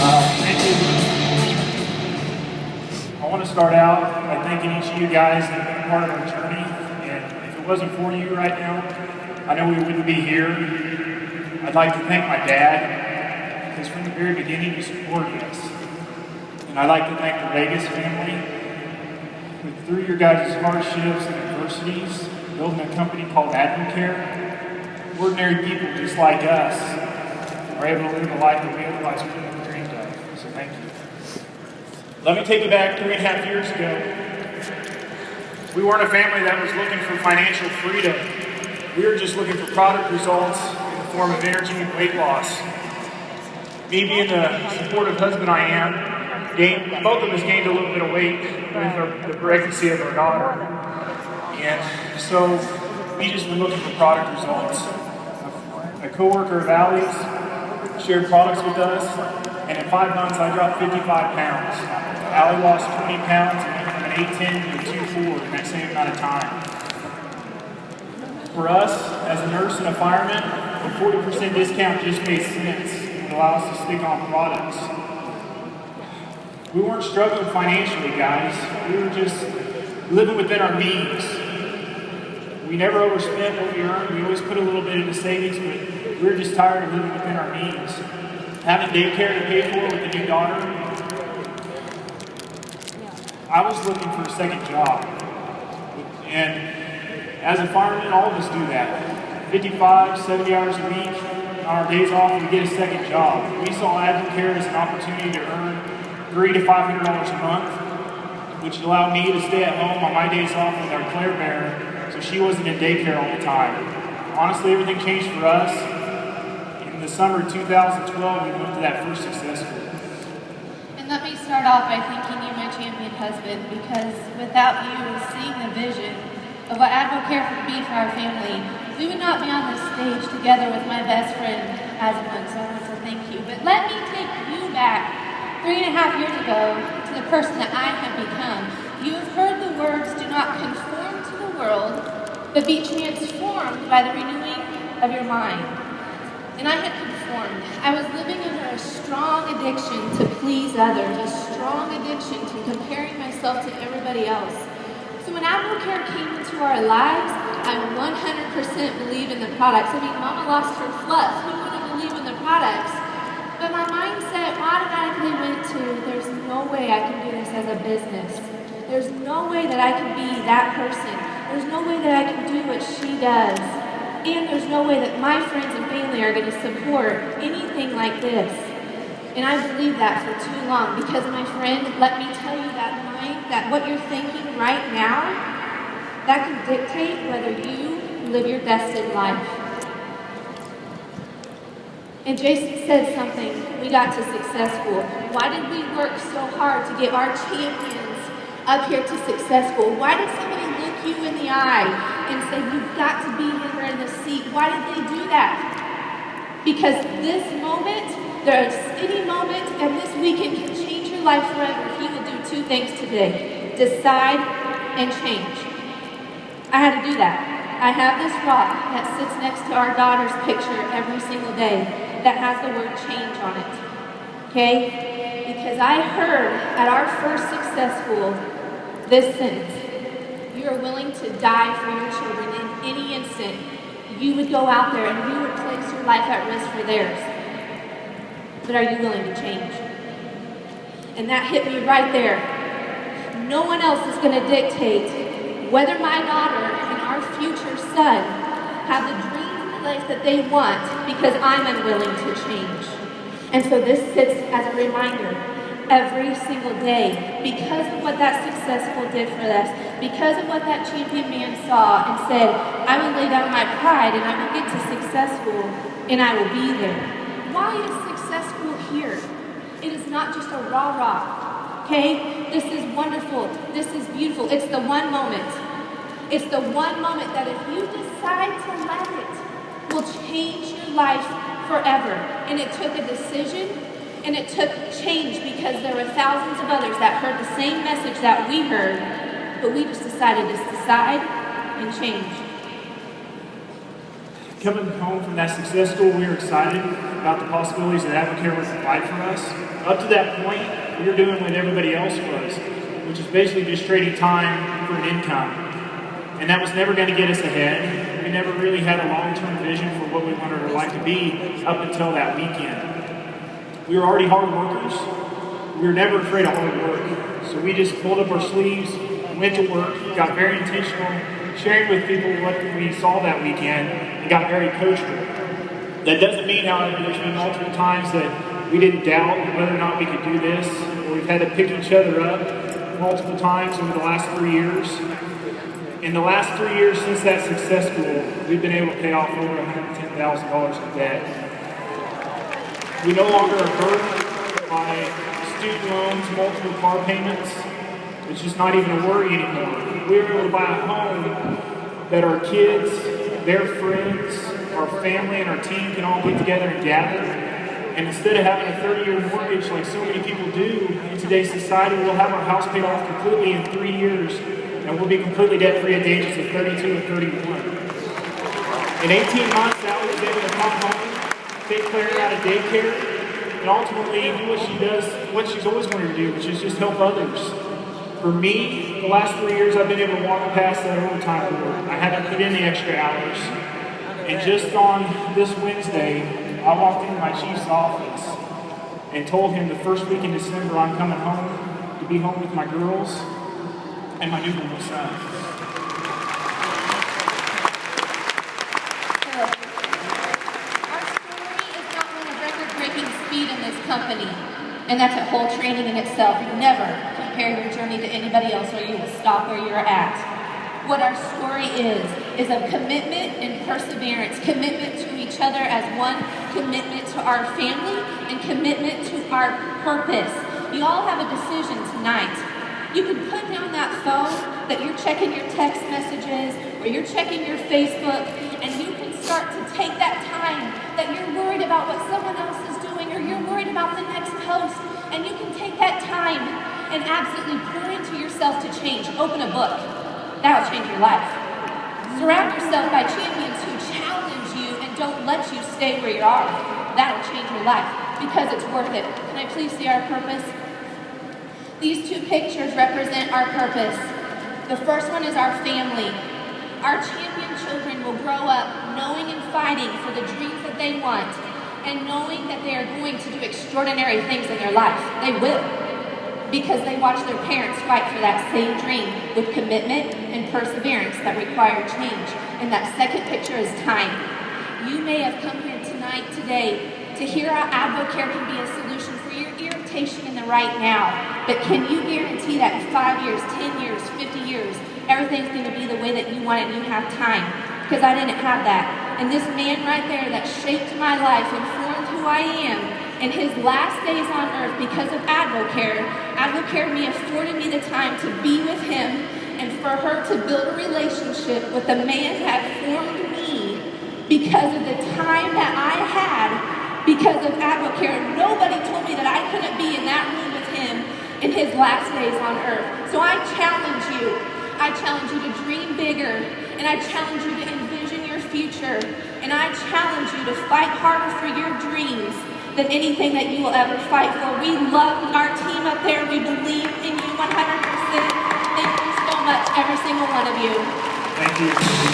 Thank you. I want to start out by thanking each of you guys that have been a part of our journey. And if it wasn't for you right now, I know we wouldn't be here. I'd like to thank my dad, because from the very beginning he supported us. And I'd like to thank the Vegas family, who through your guys' hardships and adversities, building a company called Advocare, ordinary people just like us are able to live a life that we otherwise couldn't have dreamed of. So thank you. Let me take you back 3.5 years ago. We weren't a family that was looking for financial freedom. We were just looking for product results in the form of energy and weight loss. Me being the supportive husband I am, both of us gained a little bit of weight with the pregnancy of our daughter. And so we just were looking for product results. A coworker of Allie's shared products with us, and in 5 months I dropped 55 pounds. Allie lost 20 pounds and went from an 8'10" to a 2'4" in that same amount of time. For us, as a nurse and a fireman, a 40% discount just made sense. It would allow us to stick on products. We weren't struggling financially, guys. We were just living within our means. We never overspent what we earned. We always put a little bit into savings, but we were just tired of living within our means. Having daycare to pay for with a new daughter, I was looking for a second job. And as a fireman, all of us do that. 55, 70 hours a week, on our days off, we get a second job. We saw Advocare as an opportunity to earn $300 to $500 a month, which allowed me to stay at home on my days off with our Claire Bear, so she wasn't in daycare all the time. Honestly, everything changed for us. In the summer of 2012, we moved to that first success school. And let me start off by thanking you, my champion husband, because without you seeing the vision of what Advocare could be for our family, we would not be on this stage together with my best friend, Azamund, so I want to thank you. But let me take you back 3.5 years ago to the person that I have become. You have heard the words, do not conform to the world, but be transformed by the renewing of your mind. And I had conformed. I was living under a strong addiction to please others, a strong addiction to comparing myself to everybody else. So when Advocare came into our lives, I 100% believe in the products. I mean, Mama lost her fluff. Who wouldn't believe in the products? But my mindset automatically went to, there's no way I can do this as a business. There's no way that I can be that person. There's no way that I can do what she does. And there's no way that my friends and family are going to support anything like this. And I believed that for too long because, my friend, let me tell you that what you're thinking right now, that can dictate whether you live your destined life. And Jason said something, we got to success school. Why did we work so hard to get our champions up here to success school? Why did somebody look you in the eye and say, you've got to be here in the seat? Why did they do that? Because this moment, there's any moment, and this weekend can change your life forever. He will do 2 things today: decide and change. I had to do that. I have this rock that sits next to our daughter's picture every single day that has the word change on it. Okay? Because I heard at our first success school this sentence: you are willing to die for your children in any instant. You would go out there and you would place your life at risk for theirs. But are you willing to change? And that hit me right there. No one else is going to dictate whether my daughter and our future son have the dreams in the life that they want because I'm unwilling to change. And so this sits as a reminder every single day, because of what that successful did for us, because of what that champion man saw and said, I will lay down my pride and I will get to successful and I will be there. Why is successful here? It is not just a rah-rah, okay? This is wonderful. This is beautiful. It's the one moment. It's the one moment that if you decide to let it, will change your life forever. And it took a decision. And it took change because there were thousands of others that heard the same message that we heard, but we just decided to decide and change. Coming home from that success school, we were excited. about the possibilities that Advocare would provide for us. Up to that point, we were doing what everybody else was, which is basically just trading time for an income. And that was never going to get us ahead. We never really had a long-term vision for what we wanted our life to be up until that weekend. We were already hard workers. We were never afraid of hard work. So we just pulled up our sleeves, went to work, got very intentional, sharing with people what we saw that weekend, and got very coachable. That doesn't mean, however, there's been multiple times that we didn't doubt whether or not we could do this, or we've had to pick each other up multiple times over the last 3 years. In the last 3 years since that success goal, we've been able to pay off over $110,000 in debt. We no longer are burdened by student loans, multiple car payments. It's just not even a worry anymore. We were able to buy a home that our kids, their friends, our family, and our team can all get together and gather. And instead of having a 30-year mortgage like so many people do in today's society, we'll have our house paid off completely in 3 years, and we'll be completely debt-free at the ages of 32 or 31. In 18 months, Sally was able to come home, take Claire out of daycare, and ultimately do what she does, what she's always wanted to do, which is just help others. For me, the last 3 years, I've been able to walk past that overtime board. I haven't put in the extra hours. And just on this Wednesday, I walked into my chief's office and told him the first week in December I'm coming home to be home with my girls and my newborn son. Our story is not one of record-breaking speed in this company, and that's a whole training in itself. Never compare your journey to anybody else or you will stop where you're at. What our story is of commitment and perseverance, commitment to each other as one, commitment to our family, and commitment to our purpose. You all have a decision tonight. You can put down that phone that you're checking your text messages or you're checking your Facebook, and you can start to take that time that you're worried about what someone else is doing or you're worried about the next post, and you can take that time and absolutely pour into yourself to change. Open a book. That'll change your life. Surround yourself by champions who challenge you and don't let you stay where you are. That'll change your life because it's worth it. Can I please see our purpose? These two pictures represent our purpose. The first one is our family. Our champion children will grow up knowing and fighting for the dreams that they want and knowing that they are going to do extraordinary things in their life. They will. Because they watch their parents fight for that same dream with commitment and perseverance that require change. And that second picture is time. You may have come here today, to hear how Advocare can be a solution for your irritation in the right now. But can you guarantee that in 5 years, 10 years, 50 years, everything's going to be the way that you want it and you have time? Because I didn't have that. And this man right there that shaped my life and formed who I am, in his last days on earth, because of Advocare me afforded me the time to be with him and for her to build a relationship with the man that formed me because of the time that I had because of Advocare. Nobody told me that I couldn't be in that room with him in his last days on earth. So I challenge you. I challenge you to dream bigger, and I challenge you to envision your future, and I challenge you to fight harder for your dreams than anything that you will ever fight for. We love our team up there. We believe in you 100%. Thank you so much, every single one of you. Thank you.